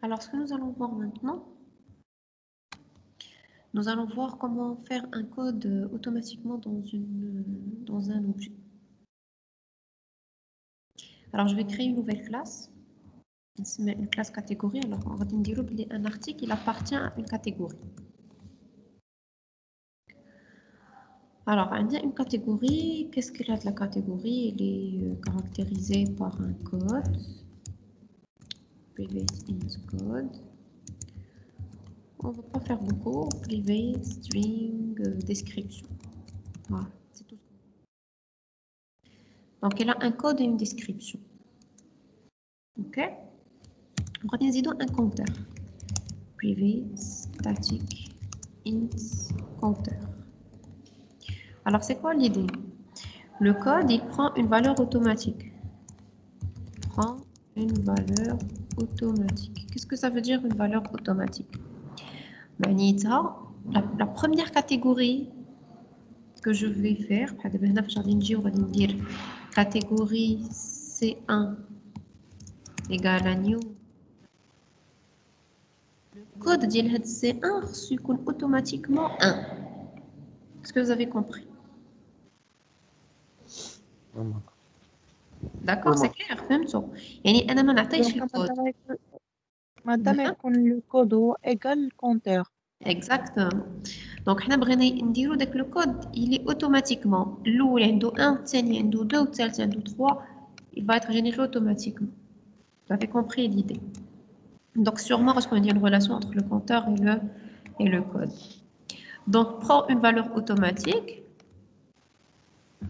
Alors, ce que nous allons voir maintenant, nous allons voir comment faire un code automatiquement dans un objet. Alors, je vais créer une nouvelle classe. Une classe catégorie. Alors, on va dire un article, il appartient à une catégorie. Alors, on a une catégorie. Qu'est-ce qu'elle a de la catégorie? Elle est caractérisée par un code. Private int code. On ne va pas faire beaucoup. Private, string, description. Voilà, c'est tout. Donc, elle a un code et une description. OK? On va ajouter un compteur. Private, static, int, compteur. Alors, c'est quoi l'idée? Le code, il prend une valeur automatique. Prend une valeur automatique. Qu'est-ce que ça veut dire une valeur automatique? La première catégorie que je vais faire, catégorie C1 égale à new. Le code de C1 reçu automatiquement 1. Est-ce que vous avez compris? D'accord, c'est clair, فهمتوا. يعني أنا ما نعطيش الكود. مادام يكون le code égal compteur. Exactement. Donc, حنا بغينا نديرو داك لو كود il est automatiquement. الأول عنده 1, الثاني عنده 2, الثالث عنده 3. Il va être généré automatiquement. Vous avez compris l'idée. Donc, sûrement, parce qu'on a une relation entre le compteur et le code. Donc, prend une valeur automatique.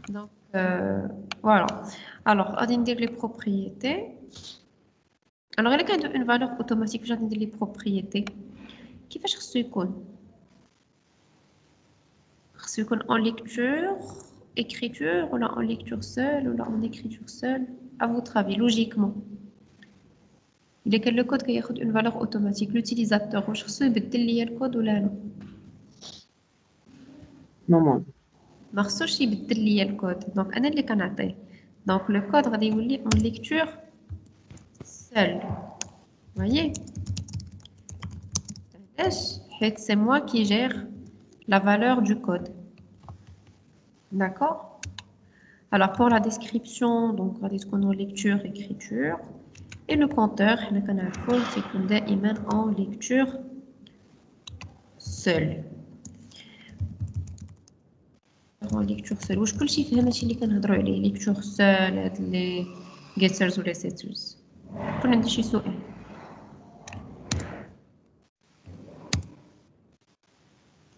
Donc, voilà. Alors, on va dire les propriétés. Alors, il y a une valeur automatique, je vais dire les propriétés. Qui fait ce qu'on en lecture, écriture, ou là en lecture seule, ou là en écriture seule, à votre avis, logiquement. Il y a le code qui a une valeur automatique. L'utilisateur, je sais pas si le code ou là non. Non. ما خصوش يبدل لي الكود دونك انا اللي كنعطيه دونك لو كود غادي يولي اون ليكتور seul voyez علاش حيت c'est moi qui gère la valeur du code d'accord alors pour la description donc غادي تكون lecture écriture et le compteur حنا كنعرفوا تيكون دائما en lecture seul en lecture seule واش كلشي فهم هادشي اللي كنهضروا عليه lecture seule هاد لي getters ولا setters كون عندي شي سؤال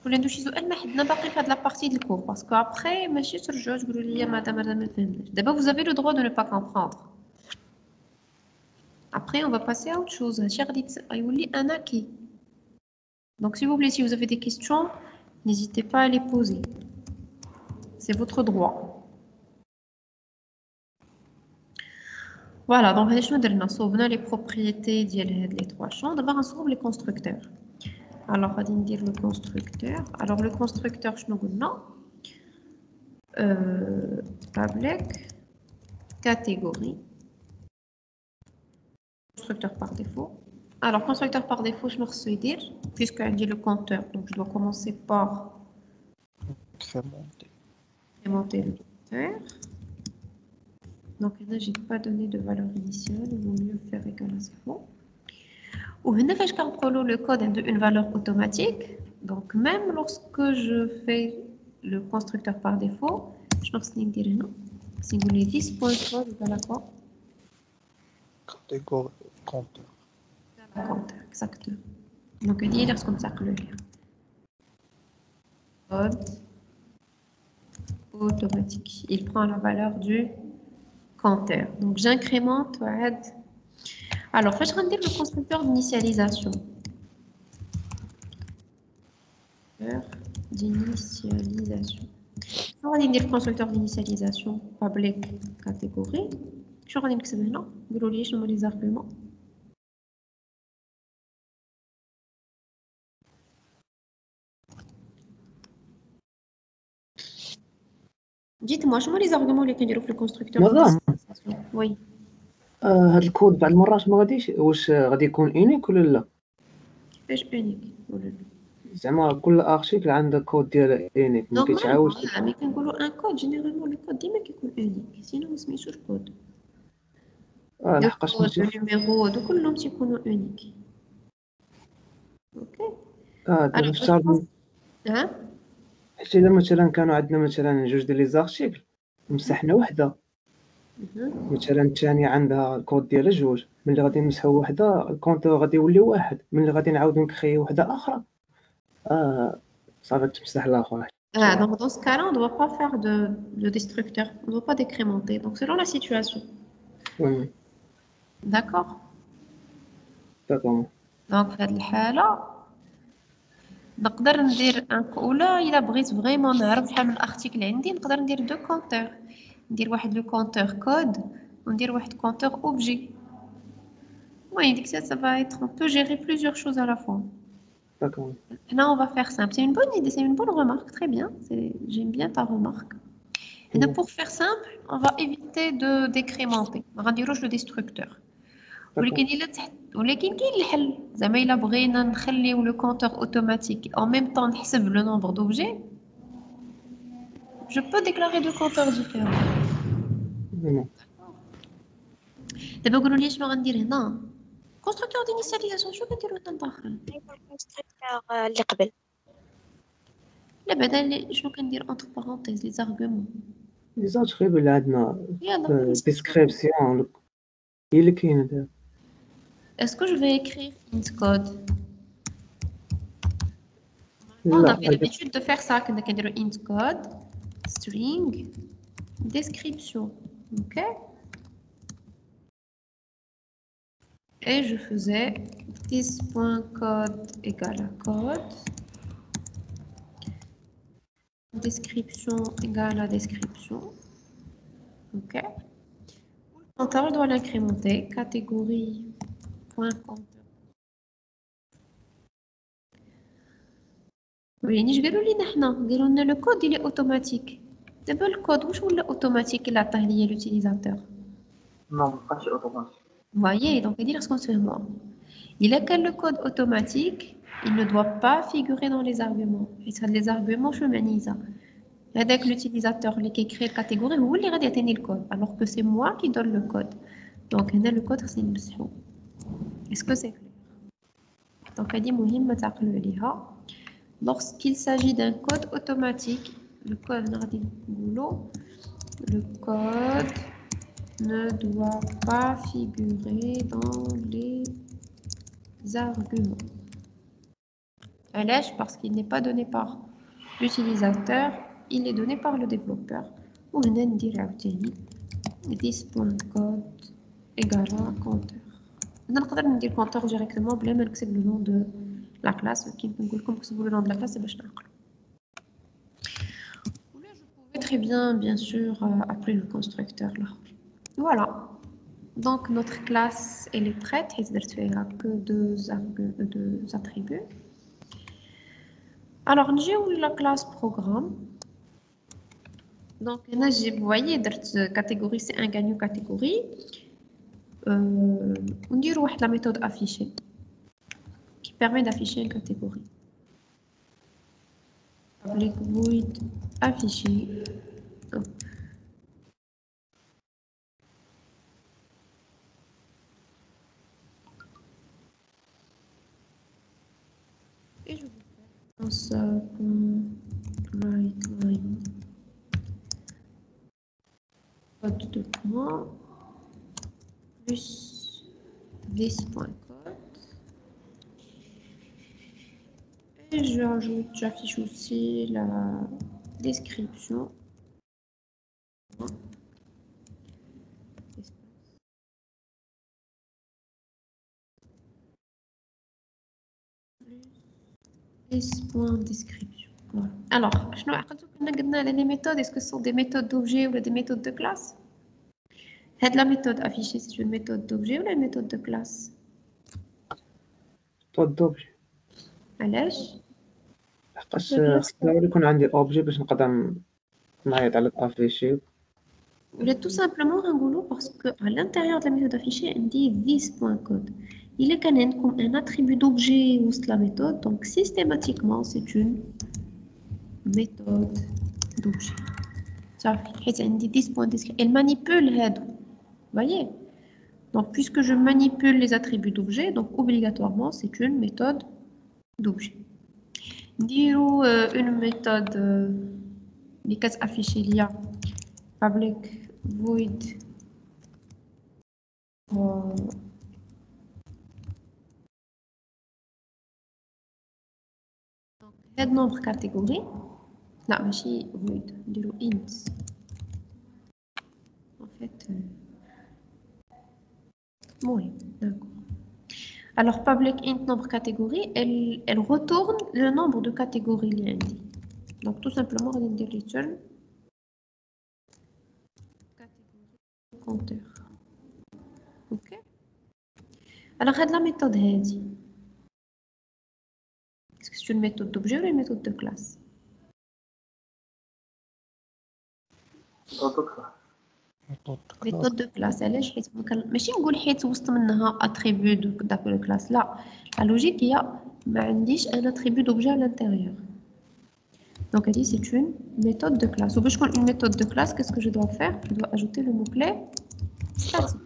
كون عنده شي سؤال ما حدنا باقي في هاد لابارتي د الكور باسكو ابخي ماشي ترجعوا تقولوا لي مادام انا ما فهمتش دابا vous avez le droit de ne pas comprendre après on va passer à autre chose هادشي غادي يولي un acquis donc s'il vous plaît si vous avez des questions n'hésitez pas à les poser c'est votre droit voilà donc هادي شنو درنا صوبنا les propriétés ديال هاد les trois champs دابا غنصوب les constructeurs alors غادي ندير le constructeur alors le constructeur شنو قلنا public catégorie constructeur par défaut alors constructeur par défaut je me reçois dire puisque j'ai le compteur donc je dois commencer par incrémenter le compteur donc là j'ai pas donné de valeur initiale il vaut mieux faire égal à 0 ou le code a une valeur automatique donc même lorsque je fais le constructeur par défaut je me dire non si vous voulez 10.3 égale à quoi catégorie compteur compteur exactement donc il dit comme ça que le lien code automatique il prend la valeur du compteur donc j'incrémente alors je vais dire le constructeur d'initialisation on va dire le constructeur d'initialisation public catégorie je vais dire que c'est maintenant je vais les arguments dites-moi je les arguments les que le constructeur madame oui هاد الكود بعض المرات ما غاديش واش غادي يكون اونيك ولا لا؟ كيفاش اونيك ولا لا؟ زعما كل ارتيكل عنده كود ديالها اونيك ما كيتعاودش. مي كنقولوا ان كود جينيرالمون لو كود ديما كيكون اونيك سينو ما سميتوش كود. لحقاش الكود والنيميرو هادو كلهم تيكونوا اونيك. اوكي دابا افترض حيت الا مثلا كانوا عندنا مثلا جوج ديال لي زارتيكل مسحنا وحده مثلا الثانيه عندها الكود ديالها جوج، ملي غادي نمسحوا وحده الكونتور غادي يولي واحد، ملي غادي نعاودو نكريو وحده اخرى صافي تمسح الاخر. Donc dans ce cas-là, on ne doit pas faire de destructeur, on ne doit pas décrémenter. Donc selon la situation. D'accord. D'accord. Donc في هذه الحالة نقدر ندير ولا إلا بغيت فريمون نعرف شحال من ارتيكل عندي نقدر ندير دو كونتور، ندير واحد لو كونتور كود وندير واحد كونتور اوبجي. Oui, ça va être, on peut gérer plusieurs choses à la fois. D'accord. Là, on va faire simple. C'est une bonne idée, c'est une bonne remarque. Très bien. J'aime bien ta remarque. Et donc, pour faire simple, on va éviter de décrémenter. On va dire le destructeur. ولكن كاين الحل زعما الا بغينا نخليو لو كونتور اوتوماتيك en même temps نحسب le nombre d'objets. Je peux déclarer deux compteurs différents. دابا قولوا لي شنو غندير هنا. كونستركتور دينيسياليزاسيون شنو كنديرو هنا لداخل؟ الكونستركتور اللي قبل. لا بعدا شنو كندير entre parenthèses les arguments. لي زاتريبيو اللي عندنا ديسكريبسيون هي اللي كاينه دابا. Est-ce que je vais écrire int code? On a l'habitude de faire ça quand on dit int code string description, ok? Et je faisais this.code égale à code, description égale à description, ok? Compteur doit l'incrémenter, catégorie point compteur. Oui, نيش قالوا لينا حنا قالوا لنا لو كود il est automatique. دابا الكود واش ولا اوتوماتيك اللي عطاه ليا لوتيليزاتور؟ Non, مابقاش اوتوماتيك. Voyez, donc dire ce qu'on se fait moi. Il a que le code automatique, il ne doit pas figurer dans les arguments. Et ça, les arguments, je m'anise. Avec l'utilisateur qui crée la catégorie, vous voulez retenir le code, alors que c'est moi qui donne le code. Donc, le code, c'est une mission. Est-ce que c'est clair? Donc, il dit lorsqu'il s'agit d'un code automatique, le code ne doit pas figurer dans les arguments. Parce qu'il n'est pas donné par l'utilisateur, il est donné par le développeur. Ou on a dire this.code égale à compteur. On peut dire compteur directement, même que c'est le nom de la classe. Qui peut dire comme c'est le nom de la classe, c'est je pouvais très bien sûr appeler le constructeur là. Voilà. Donc notre classe elle est prête, il ne a que deux attributs. Alors j'ai la classe programme. Donc vous voyez cette catégorie c'est un gagnant catégorie. On dit la méthode afficher qui permet d'afficher une catégorie. Public void afficher. Et je vais faire ça writeLine code de point plus this.code et j'affiche aussi la description. Description. Voilà. Alors, les méthodes, est-ce que ce sont des méthodes d'objet ou des méthodes de classe? La méthode affichée, c'est une méthode d'objet ou une méthode de classe? méthode d'objet. علاش؟ خاص يكون عندي اوبجي باش نقدر نعيط على الافيشي. tout simplement un parce qu'à l'intérieur de la méthode affichée, on dit this.code. Il est comme un attribut d'objet ou la méthode, donc systématiquement, c'est une méthode d'objet. Ça fait on dit this.description. Elle manipule head. Vous voyez? Donc, puisque je manipule les attributs d'objet, donc obligatoirement, c'est une méthode d'objet. Dire une méthode les cases affichées, il y a public void head nombre catégorie. Là, ماشي void, dire int. En fait, oui, d'accord. Alors, public int nombre catégorie, elle retourne le nombre de catégories liées. Donc, tout simplement, on va dire return catégorie compteur. Ok. Alors, la méthode هذه. Est-ce que c'est une méthode d'objet ou une méthode de classe? méthode de classe. علاش حيت ماشي نقول حيت وسط منها attribut داك le classe. لا. La logique هي ما عنديش un attribut d'objet à l'intérieur. Donc, elle dit c'est une méthode de classe. Ou باش تكون une méthode de classe, qu'est-ce que je dois faire? Je dois ajouter le mot-clé statique.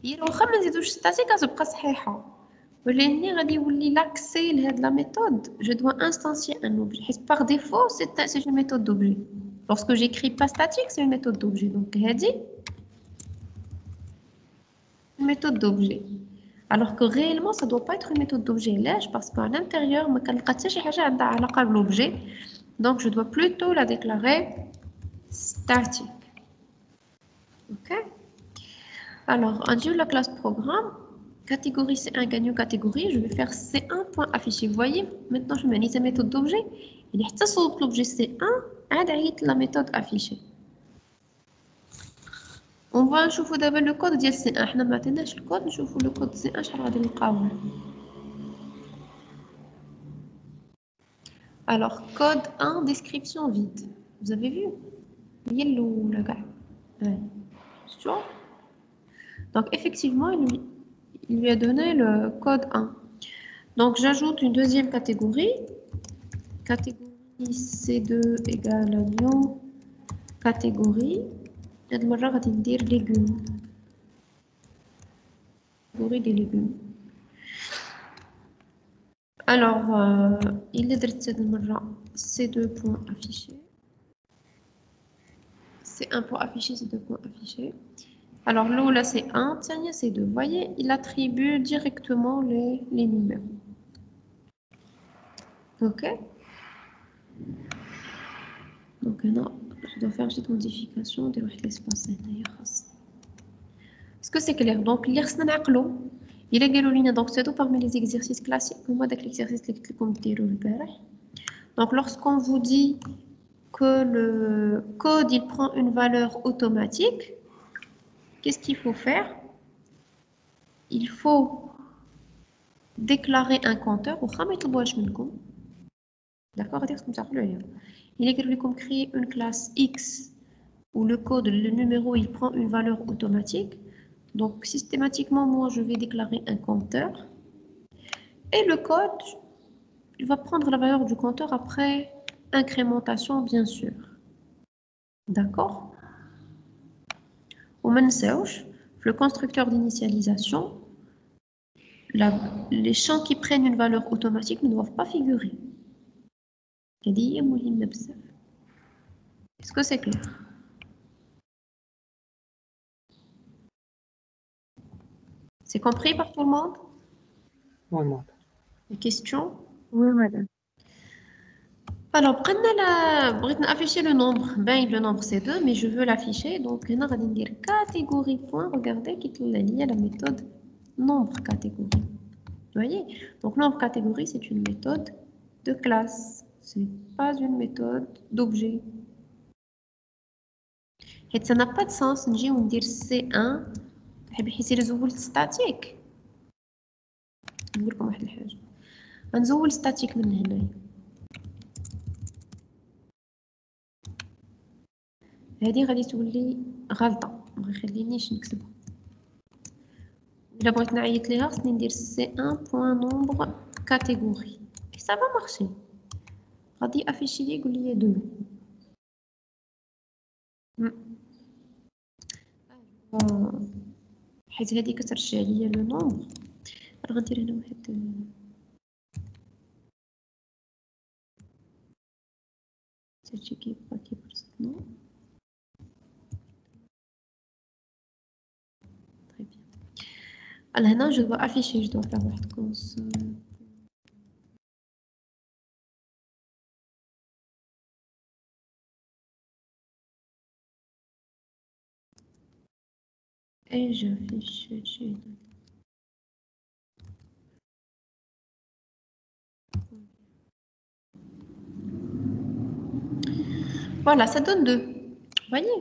Il واخا ما نزيدوش statique غتبقى صحيحة. ولاني غادي يولي l'accès لهاد la méthode, je dois instancier un objet. حيت par défaut, c'est une méthode d'objet. Lorsque j'écris pas statique, c'est une méthode d'objet. Donc, هادي une méthode d'objet. Alors que réellement, ça ne doit pas être une méthode d'objet. Parce qu'à l'intérieur, je ne peux pas l'objet. Donc, je dois plutôt la déclarer statique. OK? Alors, en Dieu, la classe programme, catégorie C1 gagne catégorie, je vais faire C1.affiché. Vous voyez, maintenant, je mets la méthode d'objet. Il est l'objet C1, à la méthode affichée. On va نشوفوا دابا le code ديال C1. حنا ما عطيناش الكود، نشوفوا le code C1 شحال غادي نلقاوه. Alors, code 1, description vide. Vous avez vu? هي الأولى كاع. Tu vois? Donc, effectivement, il lui a donné le code 1. Donc, j'ajoute une deuxième catégorie. Catégorie C2 égale à new catégorie. هاد المرة غادي ندير légumes. Catégorie des légumes. Alors, il est درت هاد المرة C2.affiché. C1.affiché, C2.affiché. Alors, là, c'est 1, tiens, c'est 2. Vous voyez, il attribue directement les numéros. OK? Donc, là, je dois faire une petite modification de l'espace. Est-ce que c'est clair? Donc, lire ce il est galolina, donc c'est tout parmi les exercices classiques. Moi, avec l'exercice que donc, lorsqu'on vous dit que le code, il prend une valeur automatique, qu'est-ce qu'il faut faire? Il faut déclarer un compteur au d'accord? Il est écrit comme créer une classe X où le code, le numéro, il prend une valeur automatique. Donc, systématiquement, moi, je vais déclarer un compteur. Et le code, il va prendre la valeur du compteur après incrémentation, bien sûr. D'accord? Au Manseuch, le constructeur d'initialisation, les champs qui prennent une valeur automatique ne doivent pas figurer. Est-ce que c'est clair? C'est compris par tout le monde? Oui, madame. Des questions? Oui, madame. Alors, prenez afficher le nombre. Ben, le nombre c'est 2, mais je veux l'afficher. Donc, on va dire catégorie point. Regardez qui est lié à la méthode nombre catégorie. Vous voyez? Donc, nombre catégorie, c'est une méthode de classe. Ce n'est pas une méthode d'objet. Et ça n'a pas de sens. On dire C1. C'est le statique. نقول لكم واحد الحاجة. غنزول statique من هنا. هذه غادي تولي غلطه ما غيخلينيش نكتبها. الا بغيت نعيط ليها خصني ندير C1.nombre catégorie et ça va marcher. غادي افيشي لي يقول لي 2. حيت هذه كترجع ليا لو نومبر. غندير هنا واحد تشيكي باكي برسنو. Très bien. Alors là, je dois afficher, je dois faire واحد console. Et j'affiche chez nous. Voilà, ça donne 2. Voyez.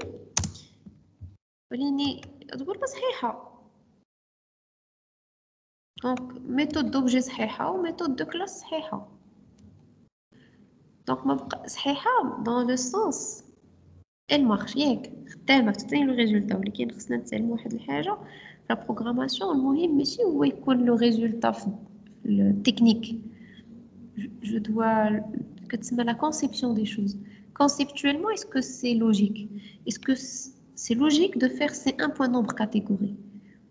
وليني تقول صحيحة. Donc méthode d'objet صحيحة و méthode de classe صحيحة. Donc ما بقى صحيحة dans le sens elle marche ياك خدامة تعطيني لو ريزولتا ولكن خصنا نتعلموا واحد الحاجة في لا بروغراماسيون. المهم ماشي هو يكون لو ريزولتا في التكنيك. je dois كتسمى la conception des choses. Conceptuellement, est-ce que c'est logique? Est-ce que c'est logique de faire C1.nombre catégorie?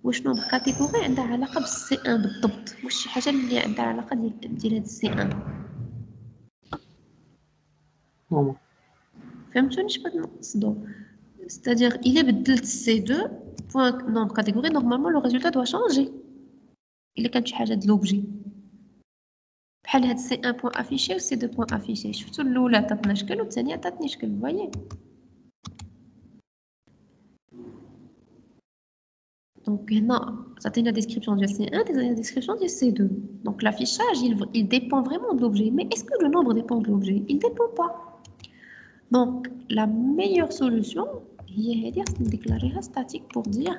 واش نومبر كاتيجوري عندها علاقة بالسي 1 بالضبط، واش شي حاجة اللي عندها علاقة ديال هاد السي 1؟ ماما فهمتوني اش بغيت نقصدو؟ c'est-à-dire الا بدلت سي 2 بوين نومبر كاتيجوري نورمالمون لو ريزولتا دوا شونجي الا كانت شي حاجة د لوبجي بحال هاد سي 1 بوين افيشي و سي 2 بوين افيشي. شفتو الاولى عطاتنا شكل والثانية عطاتني شكل. فوايي donc هنا تعطينا description du C1 تعطينا description du C2. donc l'affichage il dépend vraiment de l'objet. mais est-ce que le nombre dépend de l'objet? Il ne dépend pas. donc la meilleure solution هي هذه خصني déclarer statique pour dire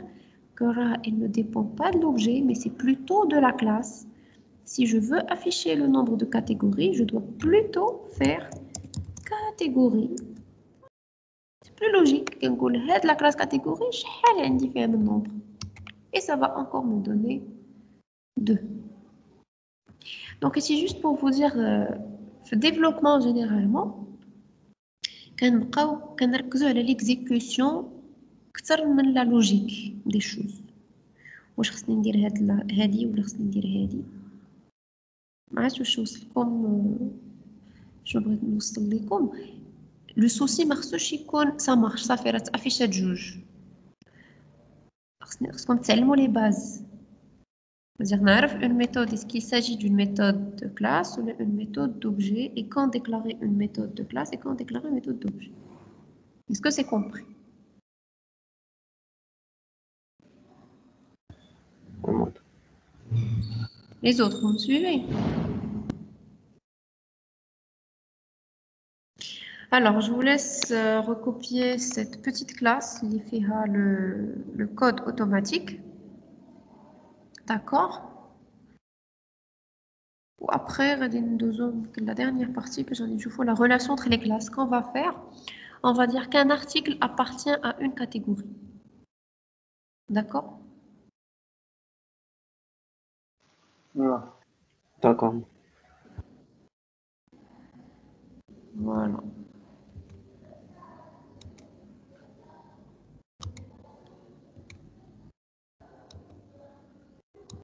que il ne dépend pas de l'objet mais c'est plutôt de la classe. si je veux afficher le nombre de catégories je dois plutôt faire catégorie. c'est plus logique كنقول هاد la classe catégorie شحال عندي فيها من nombre et ça va encore me donner 2. Donc ici juste pour vous dire le développement généralement كنركزوا على l'exécution اكثر من la logique des choses. واش خصني ندير هادي ولا خصني ندير هادي ما عرفتش واش وصلكم شنو بغيت نوصل لكم. لو سوسي ما خصوش يكون ça marche صافي راه تافيشات جوج. خصكم تعلموا لي باز. C'est-à-dire نعرف une méthode est-ce qu'il s'agit d'une méthode de classe ou une méthode d'objet et quand déclarer une méthode de classe et quand déclarer une méthode d'objet. Est-ce que c'est compris? Les autres, vous me suivez? Alors, je vous laisse recopier cette petite classe qui fera le code automatique. D'accord? Ou après, la dernière partie que j'en ai dit, la relation entre les classes qu'on va faire. On va dire qu'un article appartient à une catégorie. D'accord? D'accord. Voilà.